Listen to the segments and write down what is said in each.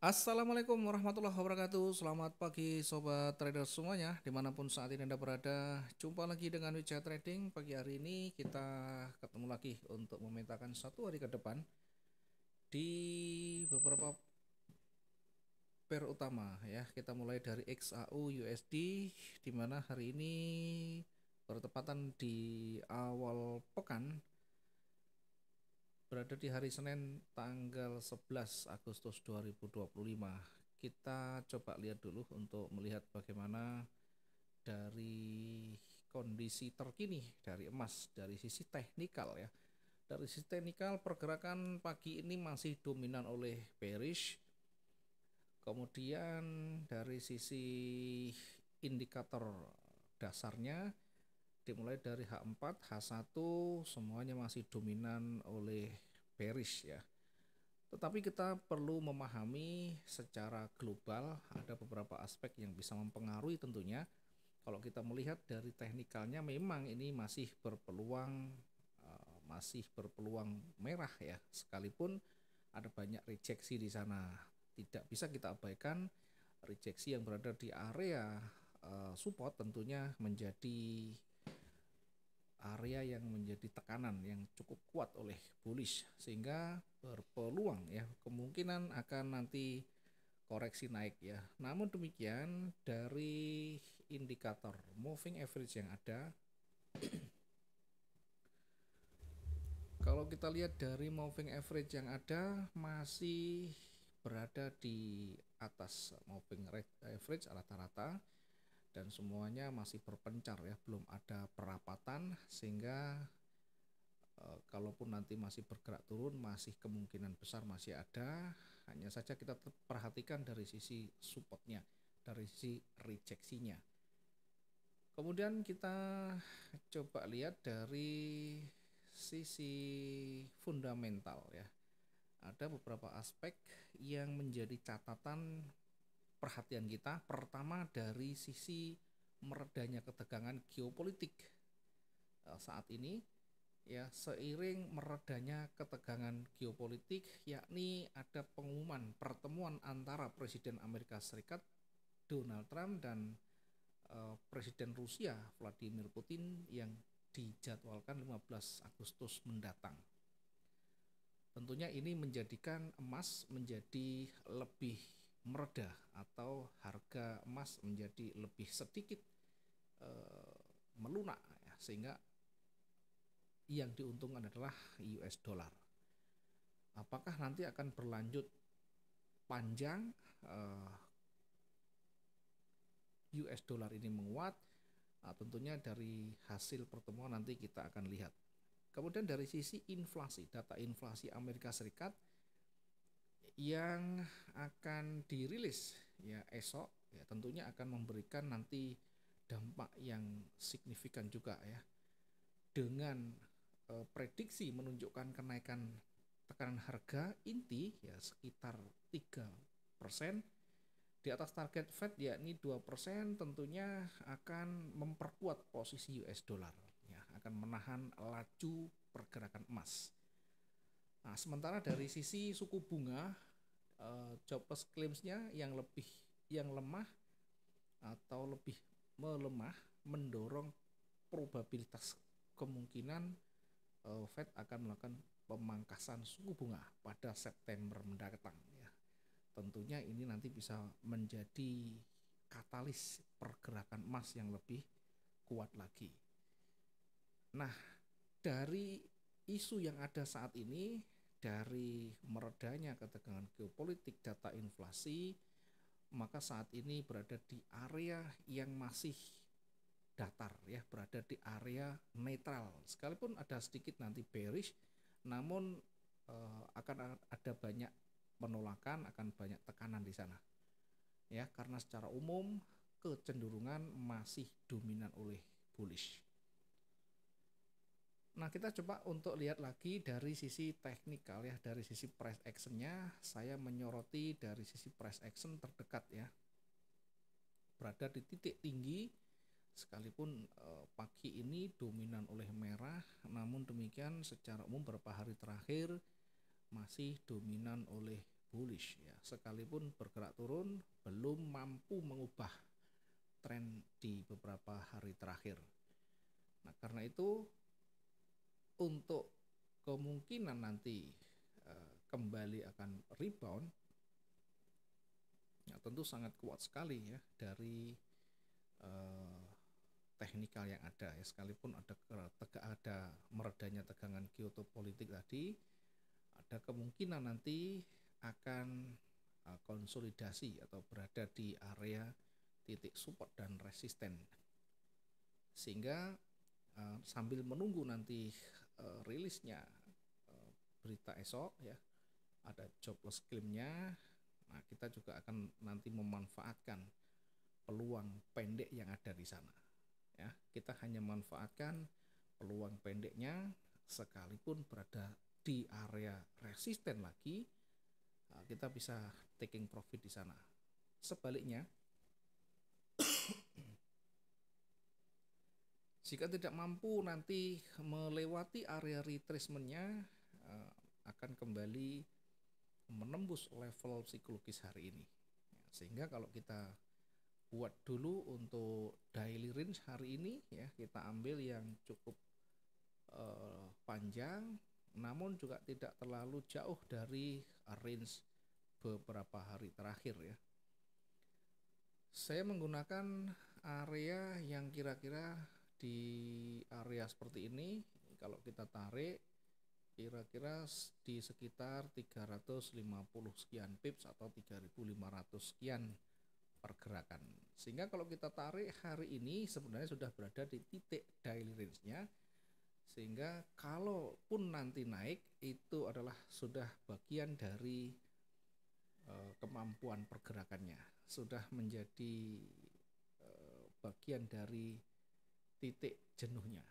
Assalamualaikum warahmatullahi wabarakatuh. Selamat pagi sobat trader semuanya, dimanapun saat ini Anda berada. Jumpa lagi dengan Wijaya Trading. Pagi hari ini kita ketemu lagi untuk memetakan satu hari ke depan di beberapa pair utama ya. Kita mulai dari XAU USD, di mana hari ini bertepatan di awal pekan, berada di hari Senin tanggal 11 Agustus 2025. Kita coba lihat dulu untuk melihat bagaimana dari kondisi terkini dari emas dari sisi teknikal ya. Dari sisi teknikal pergerakan pagi ini masih dominan oleh bearish. Kemudian dari sisi indikator dasarnya dimulai dari H4, H1 semuanya masih dominan oleh bearish ya. Tetapi kita perlu memahami secara global ada beberapa aspek yang bisa mempengaruhi tentunya. Kalau kita melihat dari teknikalnya memang ini masih berpeluang merah ya. Sekalipun ada banyak rejeksi di sana. Tidak bisa kita abaikan rejeksi yang berada di area support tentunya menjadi area yang menjadi tekanan yang cukup kuat oleh bullish, sehingga berpeluang ya kemungkinan akan nanti koreksi naik ya. Namun demikian dari indikator moving average yang ada, kalau kita lihat dari moving average yang ada masih berada di atas moving average rata-rata dan semuanya masih berpencar ya, belum ada perapatan, sehingga kalaupun nanti masih bergerak turun masih kemungkinan besar masih ada. Hanya saja kita tetap perhatikan dari sisi supportnya, dari sisi rejeksinya. Kemudian kita coba lihat dari sisi fundamental ya. Ada beberapa aspek yang menjadi catatan perhatian kita. Pertama dari sisi meredanya ketegangan geopolitik saat ini ya, seiring meredanya ketegangan geopolitik, yakni ada pengumuman pertemuan antara Presiden Amerika Serikat Donald Trump dan Presiden Rusia Vladimir Putin yang dijadwalkan 15 Agustus mendatang. Tentunya ini menjadikan emas menjadi lebih mereda atau harga emas menjadi lebih sedikit melunak ya, sehingga yang diuntungkan adalah US dollar. Apakah nanti akan berlanjut panjang US dollar ini menguat? Tentunya dari hasil pertemuan nanti kita akan lihat. Kemudian dari sisi inflasi, data inflasi Amerika Serikat yang akan dirilis ya esok ya, tentunya akan memberikan nanti dampak yang signifikan juga ya, dengan prediksi menunjukkan kenaikan tekanan harga inti ya sekitar 3% di atas target Fed yakni 2%. Tentunya akan memperkuat posisi US dollar ya, akan menahan laju pergerakan emas. Nah, sementara dari sisi suku bunga jobless claims-nya yang lemah atau lebih melemah mendorong probabilitas kemungkinan Fed akan melakukan pemangkasan suku bunga pada September mendatang ya. Tentunya ini nanti bisa menjadi katalis pergerakan emas yang lebih kuat lagi. Nah, dari isu yang ada saat ini, dari meredanya ketegangan geopolitik, data inflasi, maka saat ini berada di area yang masih datar ya, berada di area netral. Sekalipun ada sedikit nanti bearish, namun akan ada banyak penolakan, akan banyak tekanan di sana. Ya, karena secara umum kecenderungan masih dominan oleh bullish. Nah, kita coba untuk lihat lagi dari sisi teknikal ya, dari sisi price actionnya. Saya menyoroti dari sisi price action terdekat ya, berada di titik tinggi. Sekalipun pagi ini dominan oleh merah, namun demikian secara umum beberapa hari terakhir masih dominan oleh bullish ya, sekalipun bergerak turun belum mampu mengubah tren di beberapa hari terakhir. Nah, karena itu untuk kemungkinan nanti kembali akan rebound ya, tentu sangat kuat sekali ya dari eh, teknikal yang ada ya, sekalipun ada meredanya tegangan geopolitik tadi, ada kemungkinan nanti akan konsolidasi atau berada di area titik support dan resisten, sehingga sambil menunggu nanti rilisnya berita esok ya, ada jobless claim-nya. Nah, kita juga akan nanti memanfaatkan peluang pendek yang ada di sana. Ya, kita hanya manfaatkan peluang pendeknya, sekalipun berada di area resisten lagi, kita bisa taking profit di sana. Sebaliknya, jika tidak mampu nanti melewati area retracement-nya, akan kembali menembus level psikologis hari ini. Sehingga kalau kita buat dulu untuk daily range hari ini ya, kita ambil yang cukup panjang, namun juga tidak terlalu jauh dari range beberapa hari terakhir ya. Saya menggunakan area yang kira-kira di area seperti ini. Kalau kita tarik kira-kira di sekitar 350 sekian pips atau 3.500 sekian pergerakan. Sehingga kalau kita tarik hari ini sebenarnya sudah berada di titik daily range-nya, sehingga kalaupun nanti naik itu adalah sudah bagian dari kemampuan pergerakannya, sudah menjadi bagian dari titik jenuhnya.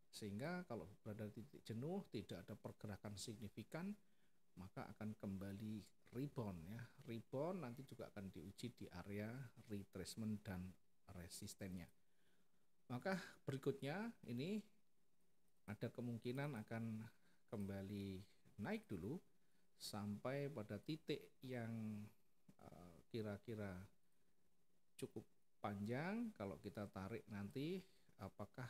Sehingga kalau berada di titik jenuh, tidak ada pergerakan signifikan, maka akan kembali rebound ya. Rebound nanti juga akan diuji di area retracement dan resistennya. Maka berikutnya ini ada kemungkinan akan kembali naik dulu sampai pada titik yang kira-kira cukup panjang. Kalau kita tarik nanti apakah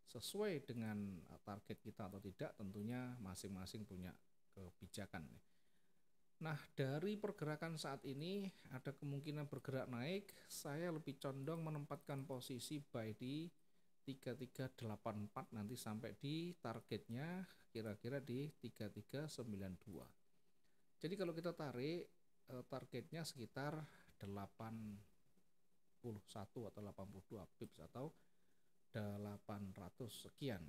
sesuai dengan target kita atau tidak, tentunya masing-masing punya kebijakan. Nah, dari pergerakan saat ini ada kemungkinan bergerak naik. Saya lebih condong menempatkan posisi buy di 3384 nanti sampai di targetnya kira-kira di 3392. Jadi kalau kita tarik targetnya sekitar 81 atau 82 pips atau 800 sekian.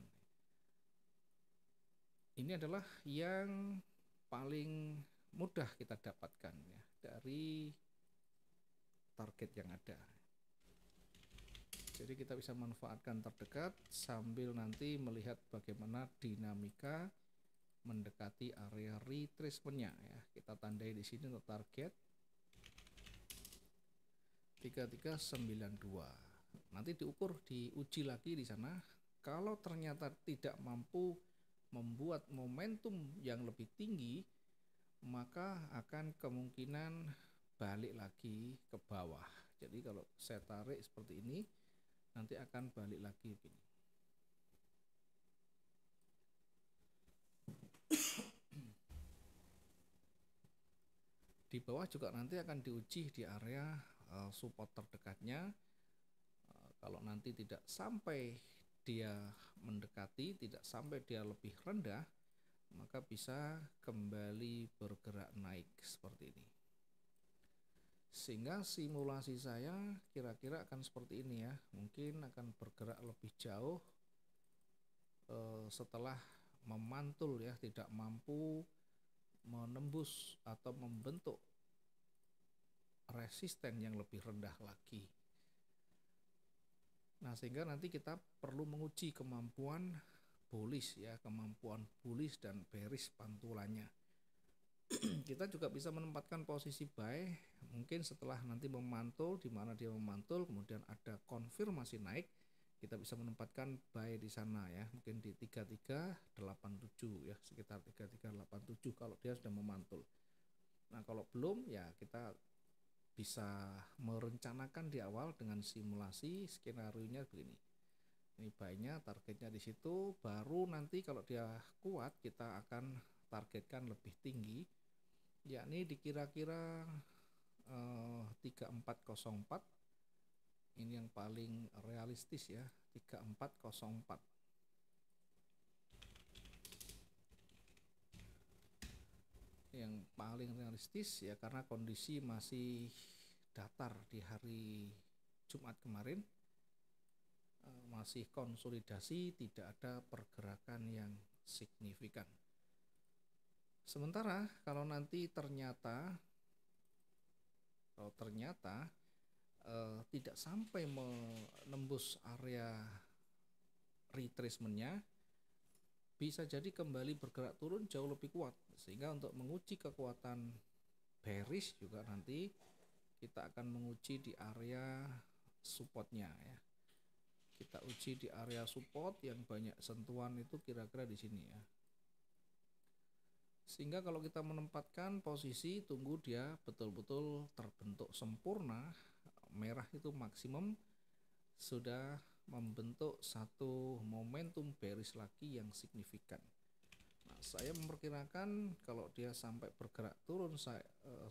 Ini adalah yang paling mudah kita dapatkan ya dari target yang ada. Jadi kita bisa manfaatkan terdekat sambil nanti melihat bagaimana dinamika mendekati area retracement-nya ya. Kita tandai di sini untuk target 3392. Nanti diuji lagi di sana. Kalau ternyata tidak mampu membuat momentum yang lebih tinggi, maka akan kemungkinan balik lagi ke bawah. Jadi kalau saya tarik seperti ini, nanti akan balik lagi begini. Di bawah juga nanti akan diuji di area support terdekatnya. Kalau nanti tidak sampai dia mendekati, tidak sampai dia lebih rendah, maka bisa kembali bergerak naik seperti ini. Sehingga simulasi saya kira-kira akan seperti ini ya. Mungkin akan bergerak lebih jauh setelah memantul ya, tidak mampu menembus atau membentuk resisten yang lebih rendah lagi. Nah, sehingga nanti kita perlu menguji kemampuan bullish ya, kemampuan bullish dan bearish pantulannya. Kita juga bisa menempatkan posisi buy mungkin setelah nanti memantul, di mana dia memantul kemudian ada konfirmasi naik, kita bisa menempatkan buy di sana ya, mungkin di 3387 ya, sekitar 3387 kalau dia sudah memantul. kalau belum ya kita bisa merencanakan di awal dengan simulasi skenario-nya begini. Ini buy-nya, targetnya di situ, baru nanti kalau dia kuat kita akan targetkan lebih tinggi, yakni di kira-kira 3404. Ini yang paling realistis ya, 3404. Yang paling realistis ya, karena kondisi masih datar di hari Jumat kemarin, masih konsolidasi, tidak ada pergerakan yang signifikan. Sementara kalau nanti ternyata tidak sampai menembus area retracementnya, bisa jadi kembali bergerak turun jauh lebih kuat, sehingga untuk menguji kekuatan bearish juga nanti kita akan menguji di area supportnya ya. Kita uji di area support yang banyak sentuhan itu kira-kira di sini ya. Sehingga kalau kita menempatkan posisi, tunggu dia betul-betul terbentuk sempurna, merah itu maksimum, sudah membentuk satu momentum bearish lagi yang signifikan. Nah, saya memperkirakan kalau dia sampai bergerak turun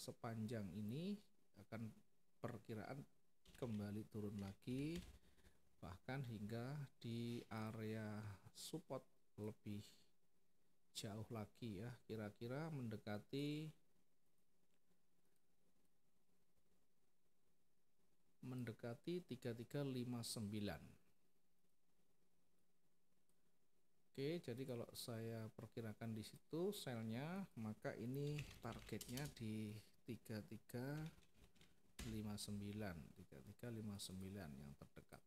sepanjang ini, akan perkiraan kembali turun lagi, bahkan hingga di area support lebih jauh lagi ya, kira-kira mendekati 3359. Oke, jadi kalau saya perkirakan di situ selnya, maka ini targetnya di 3359 yang terdekat.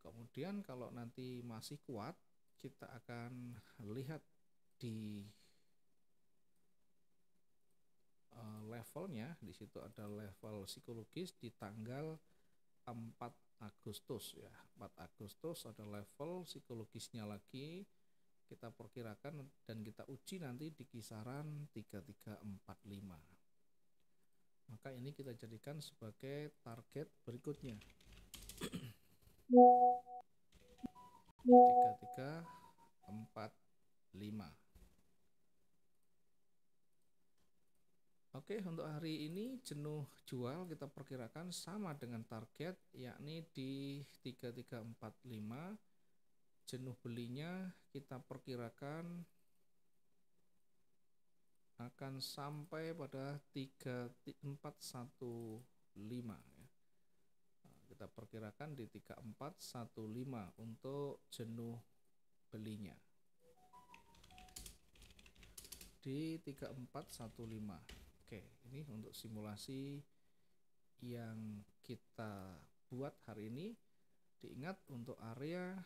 Kemudian kalau nanti masih kuat, kita akan lihat di levelnya. Di situ ada level psikologis di tanggal 4 Agustus ya. 4 Agustus ada level psikologisnya lagi, kita perkirakan dan kita uji nanti di kisaran 3345. Maka ini kita jadikan sebagai target berikutnya. 3345. Oke, untuk hari ini jenuh jual kita perkirakan sama dengan target, yakni di 3345. Jenuh belinya kita perkirakan akan sampai pada 3415 ya. Nah, kita perkirakan di 3415 untuk jenuh belinya. Di 3415. Oke, ini untuk simulasi yang kita buat hari ini. Diingat untuk area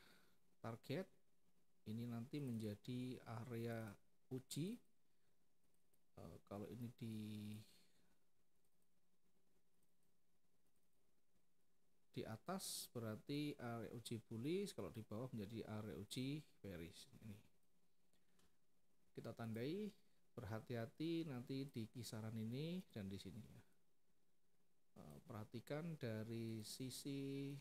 target ini nanti menjadi area uji. Kalau ini di atas berarti area uji bullish, kalau di bawah menjadi area uji bearish. Ini kita tandai, berhati-hati nanti di kisaran ini dan di sini ya. Perhatikan dari sisi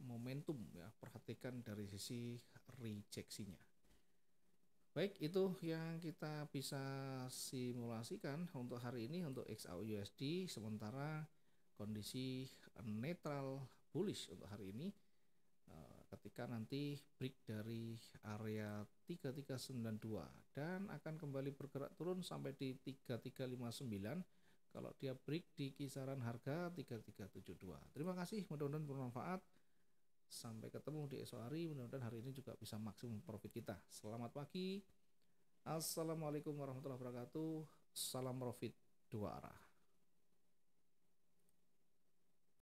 momentum ya, perhatikan dari sisi rejeksinya. Baik, itu yang kita bisa simulasikan untuk hari ini untuk XAUUSD. Sementara kondisi netral bullish untuk hari ini, ketika nanti break dari area 3392 dan akan kembali bergerak turun sampai di 3359 kalau dia break di kisaran harga 3372. Terima kasih, mudah-mudahan bermanfaat. Sampai ketemu di esok hari, mudah-mudahan hari ini juga bisa maksimum profit kita. Selamat pagi. Assalamualaikum warahmatullahi wabarakatuh. Salam profit dua arah.